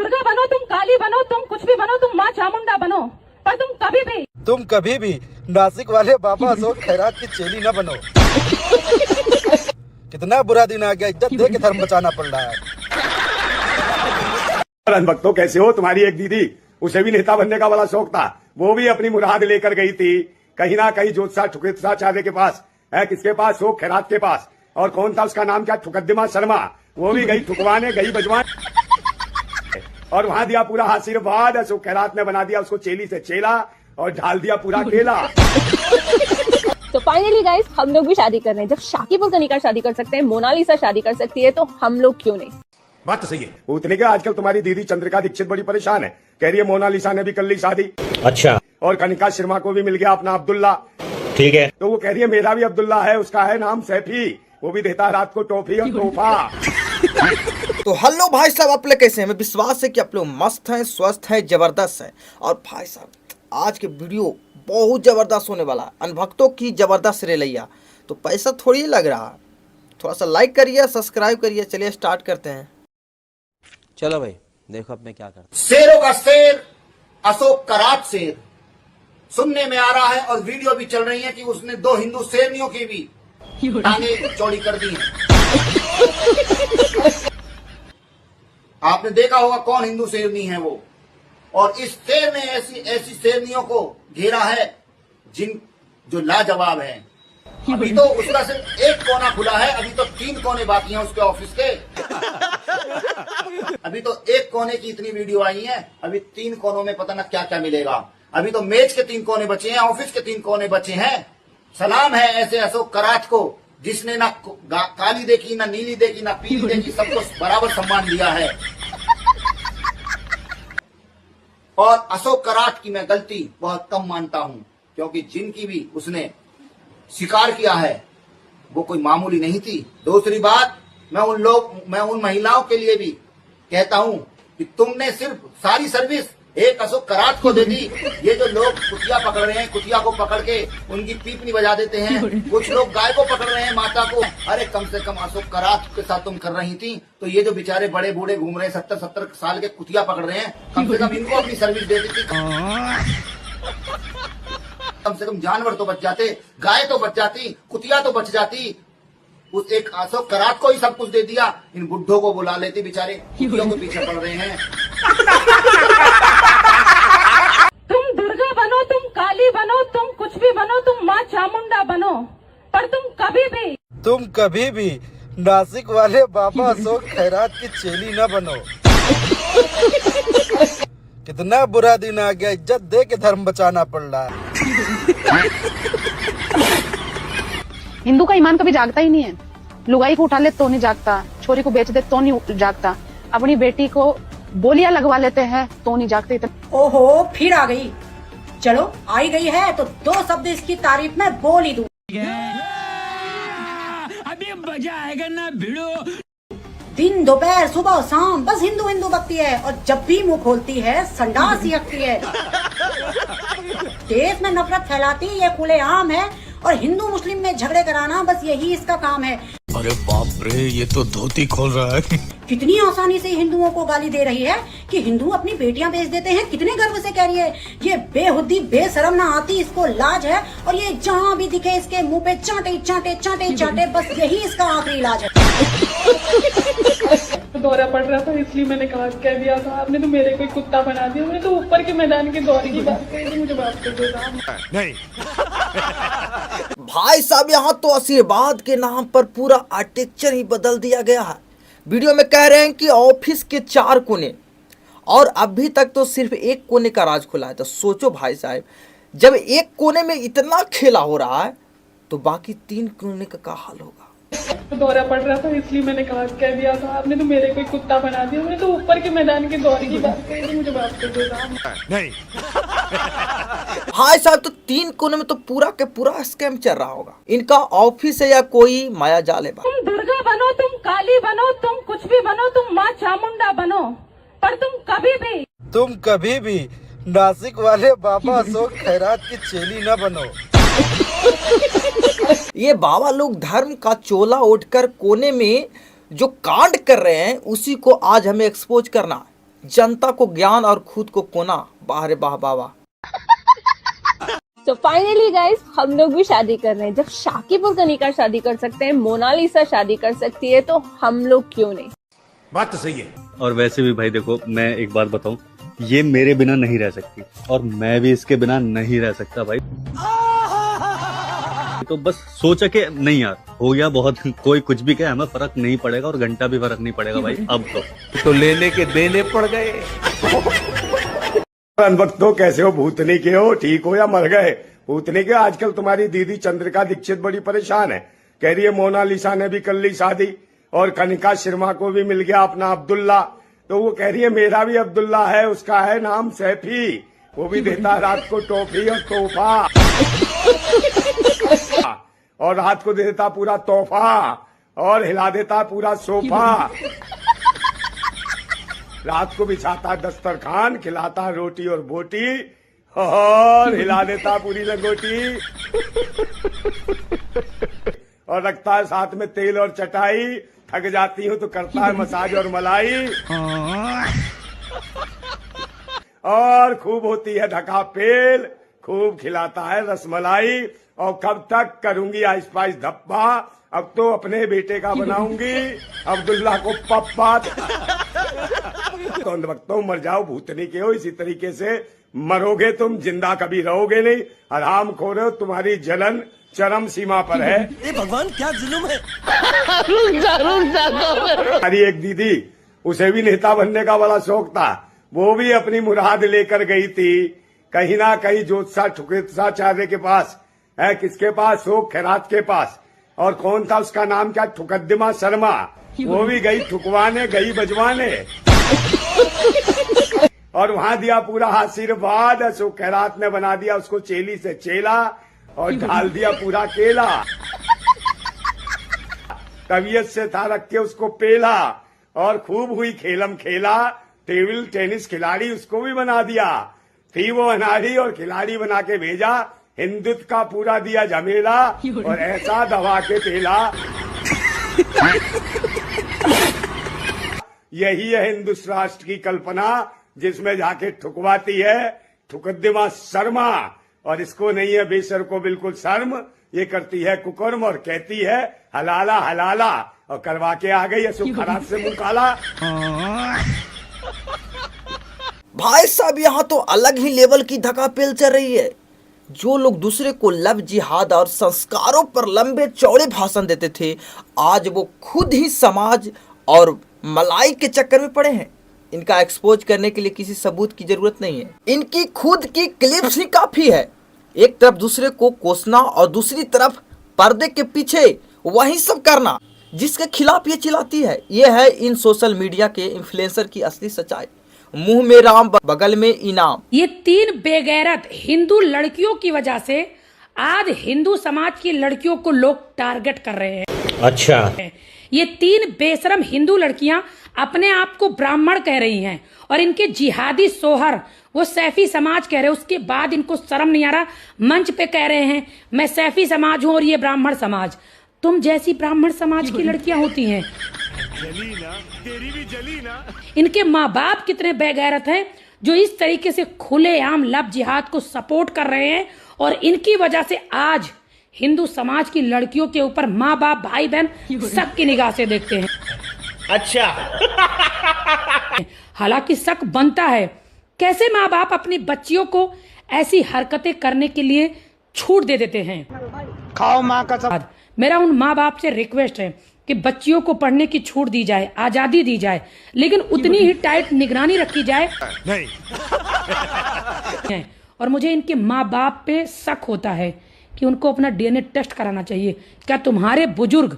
दुर्गा बनो, तुम काली बनो, तुम कुछ भी बनो, तुम माँ चामुंडा बनो, पर तुम कभी भी नासिक वाले बाबा अशोक खैरात की चेली न बनो। कितना बुरा दिन आ गया, इज्जत दे के धर्म बचाना पड़ रहा है। भक्तों कैसे हो? तुम्हारी एक दीदी, उसे भी नेता बनने का बड़ा शौक था, वो भी अपनी मुराद लेकर गई थी कहीं ना कहीं ज्योतिषा ठुकराचार्य के पास है, किसके पास? अशोक खैरात के पास। और कौन था उसका नाम? क्या? ठुकद्दिमा शर्मा। वो भी गई ठुकवाने, गई बजवाने, और वहां दिया पूरा आशीर्वाद। अशोक खैरात ने बना दिया उसको चेली से चेला और ढाल दिया पूरा केला। तो फाइनली गाइस, हम लोग भी शादी कर रहे हैं। जब शाकिब और कनिका शादी कर सकते हैं, मोनालिसा शादी कर सकती है, तो हम लोग क्यों नहीं? बात तो सही है। उतने के आजकल तुम्हारी दीदी चंद्रिका दीक्षित बड़ी परेशान है, कह रही है मोनालिसा ने भी कर ली शादी। अच्छा। और कनिका शर्मा को भी मिल गया अपना अब्दुल्ला। ठीक है। तो वो कह रही है मेरा भी अब्दुल्ला है, उसका है नाम सैफी, वो भी देता है रात को टॉफी और तोहफा। तो हेलो भाई साहब, आप लोग कैसे हैं? हमें विश्वास है कि आप लोग मस्त हैं, स्वस्थ हैं, जबरदस्त हैं। और भाई साहब, आज के वीडियो बहुत जबरदस्त होने वाला है, अनभक्तों की जबरदस्त रेलैया। तो पैसा थोड़ी लग रहा, थोड़ा सा लाइक करिए, सब्सक्राइब करिए। चलिए स्टार्ट करते हैं। चलो भाई, देखो अब मैं क्या करता। शेरों का शेर अशोक करात शेर सुनने में आ रहा है, और वीडियो भी चल रही है कि उसने 2 हिंदू शेरनियों की भी टांगे चौड़ी कर दी हैं। आपने देखा होगा कौन हिंदू शेरनी है वो। और इस शेर ने ऐसी शेरनियों को घेरा है जो लाजवाब है। अभी तो उसका सिर्फ एक कोना खुला है, अभी तो 3 कोने बाकी हैं उसके ऑफिस के। अभी तो एक कोने की इतनी वीडियो आई है, अभी 3 कोनों में पता ना क्या क्या मिलेगा। अभी तो मेज के 3 कोने बचे हैं, ऑफिस के 3 कोने बचे हैं। सलाम है ऐसे अशोक करात को, जिसने ना काली देखी, ना नीली देखी, ना पीली देखी, सबको बराबर सम्मान दिया है। और अशोक कराट की मैं गलती बहुत कम मानता हूं, क्योंकि जिनकी भी उसने शिकार किया है वो कोई मामूली नहीं थी। दूसरी बात, मैं उन महिलाओं के लिए भी कहता हूं कि तुमने सिर्फ सारी सर्विस एक अशोक करात को दे दी। ये जो लोग कुतिया पकड़ रहे हैं, कुतिया को पकड़ के उनकी पीपनी बजा देते हैं, कुछ लोग गाय को पकड़ रहे हैं, माता को। अरे कम से कम अशोक करात के साथ तुम कर रही थी, तो ये जो बेचारे बड़े बूढ़े घूम रहे हैं 70-70 साल के कुतिया पकड़ रहे हैं, कम से कम इनको अपनी सर्विस दे देती। कम से कम जानवर तो बच जाते, गाय तो बच जाती, कुतिया तो बच जाती। उस एक अशोक करात को ही सब कुछ दे दिया, इन बुड्ढों को बुला लेती, बेचारे कुतियों के पीछे पड़ रहे हैं। तुम दुर्गा बनो, तुम काली बनो, तुम कुछ भी बनो, तुम माँ चामुंडा बनो, पर तुम कभी भी नासिक वाले बाबा अशोक खैरात की चेली न बनो। कितना बुरा दिन आ गया, इज्जत दे के धर्म बचाना पड़ रहा है। हिंदू का ईमान कभी जागता ही नहीं है। लुगाई को उठा ले तो नहीं जागता, छोरी को बेच दे तो नहीं जागता, अपनी बेटी को बोलियां लगवा लेते हैं तो नहीं जागते। ओहो, फिर आ गई। चलो आई गई है तो 2 शब्द इसकी तारीफ में बोल ही दूं। अभी मजा आएगा ना भिड़ो। दिन दोपहर सुबह शाम बस हिंदू हिंदू बकती है, और जब भी मुंह खोलती है संडास ही हकती है। देश में नफरत फैलाती ये खुलेआम है, और हिंदू मुस्लिम में झगड़े कराना बस यही इसका काम है। अरे बाप रे, ये तो धोती खोल रहा है। कितनी आसानी से हिंदुओं को गाली दे रही है कि हिंदू अपनी बेटियां बेच देते हैं। कितने गर्व से कह रही है। ये बेहुदी बेशरम ना आती इसको लाज है, और ये जहाँ भी दिखे इसके मुंह पे चांटे चांटे चांटे चांटे, बस यही इसका आखिरी इलाज है। दौरा पड़ रहा था इसलिए मैंने कहा कह दिया था। आपने तो मेरे को कुत्ता बना दिया। मैंने तो ऊपर के मैदान के दौरे की बात कही, मुझे बात कर दो नहीं। भाई साहब, यहाँ तो आशीर्वाद के नाम पर पूरा आर्किटेक्चर ही बदल दिया गया है। वीडियो में कह रहे हैं कि ऑफिस के 4 कोने, और अभी तक तो सिर्फ एक कोने का राज खुला है। तो सोचो भाई साहब, जब एक कोने में इतना खेला हो रहा है तो बाकी 3 कोने का क्या हाल होगा। दौरा पड़ रहा था इसलिए मैंने कहा कह दिया था। आपने तो मेरे को कुत्ता बना दिया। मैंने तो ऊपर के मैदान के दौरे की बात कही, मुझे बात कर दो नहीं। भाई साहब, तो 3 कोने में तो पूरा के पूरा स्कैम चल रहा होगा। इनका ऑफिस है या कोई माया जाल है। तुम दुर्गा बनो, तुम काली बनो, तुम कुछ भी बनो, तुम माँ चामुंडा बनो, पर तुम कभी भी नासिक वाले बाबा अशोक खैरात की चेली न बनो। ये बाबा लोग धर्म का चोला ओढ़कर कोने में जो कांड कर रहे हैं, उसी को आज हमें एक्सपोज करना है। जनता को ज्ञान और खुद को कोना। वाह रे वाह वाह वाह। तो फाइनली गाइस हम लोग भी शादी कर रहे हैं। जब शाकिब और कनिका शादी कर सकते हैं, मोनालिसा शादी कर सकती है, तो हम लोग क्यों नहीं। बात तो सही है। और वैसे भी भाई देखो, मैं एक बात बताऊं, ये मेरे बिना नहीं रह सकती और मैं भी इसके बिना नहीं रह सकता भाई। तो बस सोचा कि नहीं यार, हो गया बहुत, कोई कुछ भी कहे हमें फर्क नहीं पड़ेगा और घंटा भी फर्क नहीं पड़ेगा भाई। अब तो लेने के देने पड़ गए। वक्त तो कैसे हो, भूतनी के हो, ठीक हो या मर गए? भूतनी के। आजकल तुम्हारी दीदी चंद्रिका दीक्षित बड़ी परेशान है, कह रही है मोनालिसा ने भी कर ली शादी और कनिका शर्मा को भी मिल गया अपना अब्दुल्ला। तो वो कह रही है मेरा भी अब्दुल्ला है, उसका है नाम सैफी, वो भी देता है रात को टॉफी और तोहफा और रात को दे देता पूरा तोहफा और हिला देता पूरा सोफा। रात को बिछाता दस्तरखान, खिलाता रोटी और बोटी और हिला देता पूरी लंगोटी और रखता है साथ में तेल और चटाई। थक जाती हूँ तो करता है मसाज और मलाई और खूब होती है ढका पेल, खूब खिलाता है रसमलाई। और कब तक करूंगी आइस पाइस धप्पा, अब तो अपने बेटे का बनाऊंगी अब्दुल्ला को पप्पा। कौन वक्त मर जाओ, भूतनी के हो, इसी तरीके से मरोगे तुम, जिंदा कभी रहोगे नहीं। आराम खो रहे हो, तुम्हारी जलन चरम सीमा पर है। भगवान क्या जुल्म है। हमारी एक दीदी, उसे भी नेता बनने का बड़ा शौक था, वो भी अपनी मुराद लेकर गई थी कहीं ना कहीं ज्योतिषाचार्य के पास है। किसके पास? हो खैरात के पास। और कौन था उसका नाम क्या? ठुकद्दिमा शर्मा। वो भी गई ठुकवाने, गई बजवाने और वहां दिया पूरा आशीर्वाद। अशोक खैरात ने बना दिया उसको चेली से चेला और ढाल दिया पूरा केला। तबीयत से था रख के उसको पेला और खूब हुई खेलम खेला। टेबल टेनिस खिलाड़ी उसको भी बना दिया। थी वो अनाड़ी और खिलाड़ी बना के भेजा। हिंदुत्व का पूरा दिया झमेला और ऐसा दबा के पेला। यही है हिंदुस्तान राष्ट्र की कल्पना, जिसमें जाके ठुकवाती है ठुकद्दिमा शर्मा। और इसको नहीं है बेशर को बिल्कुल शर्म, ये करती है कुकर्म और कहती है हलाला हलाला और करवा के आ गई अशोक खैरात से मुंह काला। भाई साहब यहाँ तो अलग ही लेवल की धक्कापेल चल रही है। जो लोग दूसरे को लव जिहाद और संस्कारों पर लंबे चौड़े भाषण देते थे, आज वो खुद ही समाज और मलाई के चक्कर में पड़े हैं। इनका एक्सपोज करने के लिए किसी सबूत की जरूरत नहीं है, इनकी खुद की क्लिप्स ही काफी है। एक तरफ दूसरे को कोसना और दूसरी तरफ पर्दे के पीछे वही सब करना, जिसके खिलाफ ये चिल्लाती है। ये है इन सोशल मीडिया के इन्फ्लुएंसर की असली सच्चाई। मुंह में राम बगल में इनाम। ये 3 बेगैरत हिंदू लड़कियों की वजह से आज हिंदू समाज की लड़कियों को लोग टारगेट कर रहे हैं। अच्छा, ये 3 बेशरम हिंदू लड़कियां अपने आप को ब्राह्मण कह रही हैं और इनके जिहादी सोहर वो सैफी समाज कह रहे हैं। उसके बाद इनको शर्म नहीं आ रहा, मंच पे कह रहे हैं मैं सैफी समाज हूं और ये ब्राह्मण समाज। तुम जैसी ब्राह्मण समाज की लड़कियां होती हैं। तेरी भी जली ना। इनके माँ बाप कितने बेगैरत हैं जो इस तरीके से खुलेआम लव जिहाद को सपोर्ट कर रहे हैं और इनकी वजह से आज हिंदू समाज की लड़कियों के ऊपर माँ बाप भाई बहन सबकी निगाह से देखते हैं। अच्छा। हालांकि शक बनता है कैसे माँ बाप अपनी बच्चियों को ऐसी हरकतें करने के लिए छूट दे देते हैं। खाओ माँ का सब। मेरा उन माँ बाप से रिक्वेस्ट है कि बच्चियों को पढ़ने की छूट दी जाए, आजादी दी जाए, लेकिन उतनी ही टाइट निगरानी रखी जाए। नहीं। और मुझे इनके माँ बाप पे शक होता है कि उनको अपना डीएनए टेस्ट कराना चाहिए। क्या तुम्हारे बुजुर्ग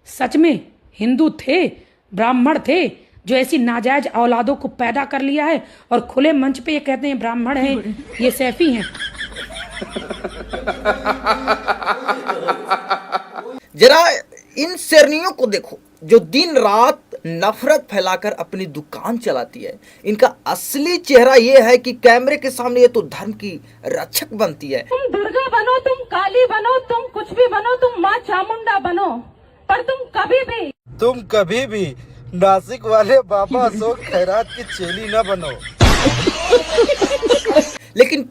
सच में हिंदू थे, ब्राह्मण थे, जो ऐसी नाजायज औलादों को पैदा कर लिया है और खुले मंच पे ये कहते हैं ब्राह्मण हैं, ये सैफी हैं। जरा इन शेरनियों को देखो जो दिन रात नफरत फैलाकर अपनी दुकान चलाती है। इनका असली चेहरा ये है कि कैमरे के सामने ये तो धर्म की रक्षक बनती है। तुम दुर्गा बनो, तुम काली बनो, तुम कुछ भी बनो, तुम माँ चामुंडा बनो, पर तुम कभी भी नासिक वाले बाबा अशोक खैरात की चेली न बनो। लेकिन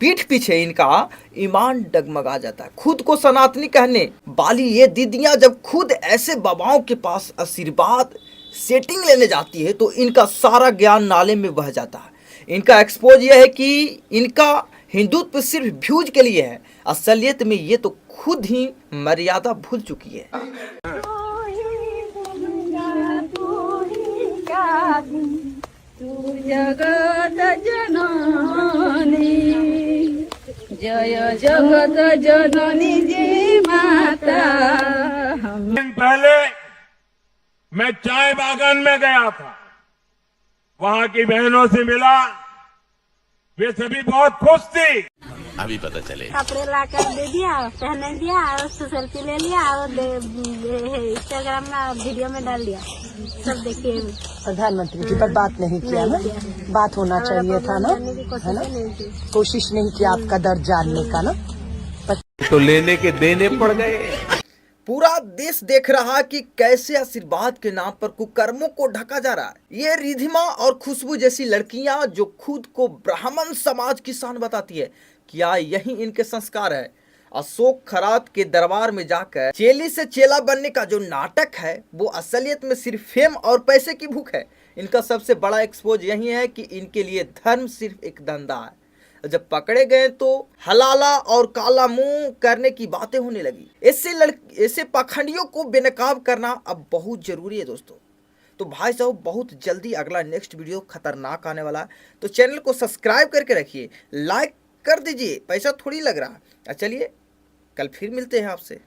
पीठ पीछे इनका ईमान डगमगा जाता है। खुद को सनातनी कहने वाली ये दीदियां जब खुद ऐसे बाबाओं के पास आशीर्वाद सेटिंग लेने जाती है तो इनका सारा ज्ञान नाले में बह जाता है। इनका एक्सपोज यह है कि इनका हिंदुत्व सिर्फ व्यूज के लिए है, असलियत में ये तो खुद ही मर्यादा भूल चुकी है। जगत जननी जय जगत जननी जी माता। दिन पहले मैं चाय बागान में गया था, वहां की बहनों से मिला, वे सभी बहुत खुश थी। अभी पता चले कपड़े लाकर दे दिया, पहने दिया और सेल्फी ले लिया और इंस्टाग्राम में वीडियो में डाल दिया। सब देखिए प्रधानमंत्री जी पर बात नहीं किया ना, बात होना चाहिए था ना, है ना, कोशिश नहीं किया आपका दर्द जानने का ना, तो लेने के देने पड़ गए। पूरा देश देख रहा कि कैसे आशीर्वाद के नाम पर कुकर्मों को ढका जा रहा है। ये रिधिमा और खुशबू जैसी लड़कियां जो खुद को ब्राह्मण समाज की शान बताती है, क्या यही इनके संस्कार है? अशोक खरात के दरबार में जाकर चेली से चेला बनने का जो नाटक है वो असलियत में सिर्फ फेम और पैसे की भूख है। इनका सबसे बड़ा एक्सपोज यही है कि इनके लिए धर्म सिर्फ एक धंधा है। जब पकड़े गए तो हलाला और काला मुंह करने की बातें होने लगी। ऐसे पाखंडियों को बेनकाब करना अब बहुत जरूरी है दोस्तों। तो भाई साहब बहुत जल्दी अगला नेक्स्ट वीडियो खतरनाक आने वाला है, तो चैनल को सब्सक्राइब करके रखिए, लाइक कर दीजिए, पैसा थोड़ी लग रहा है। चलिए कल फिर मिलते हैं आपसे।